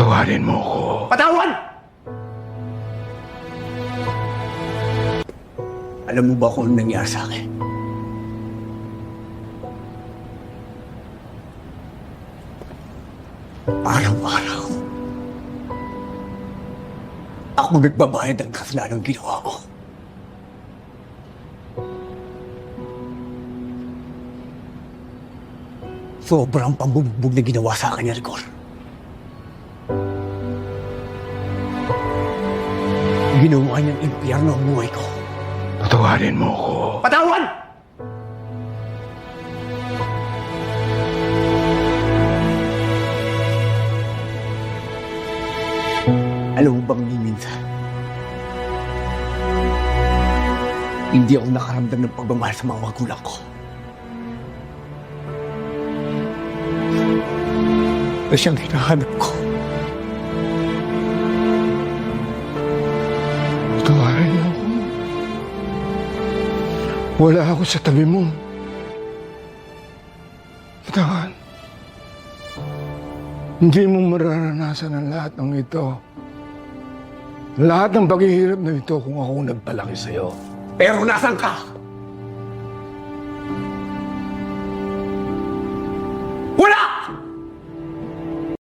Patawarin mo ko. Patawan! Alam mo ba kung anong nangyari sa akin? Araw-araw, ako nagbabayad ng kasalanan ginawa ko. Sobrang pambubugbog na ginawa sa akin ni Rigor. Ginawa niyang impyerno ang buhay ko. Patawarin mo ko. Patawan! Alam mo bang minsan, hindi ako nakaramdam ng pagmamahal sa mga magulang ko. Na siyang hinahanap ko. Patawarin mo ko. Wala ako sa tabi mo. Patawan. Hindi mo mararanasan ang lahat ng ito. Lahat ng paghihirap na ito kung ako nagpalaki sa'yo. Pero nasan ka?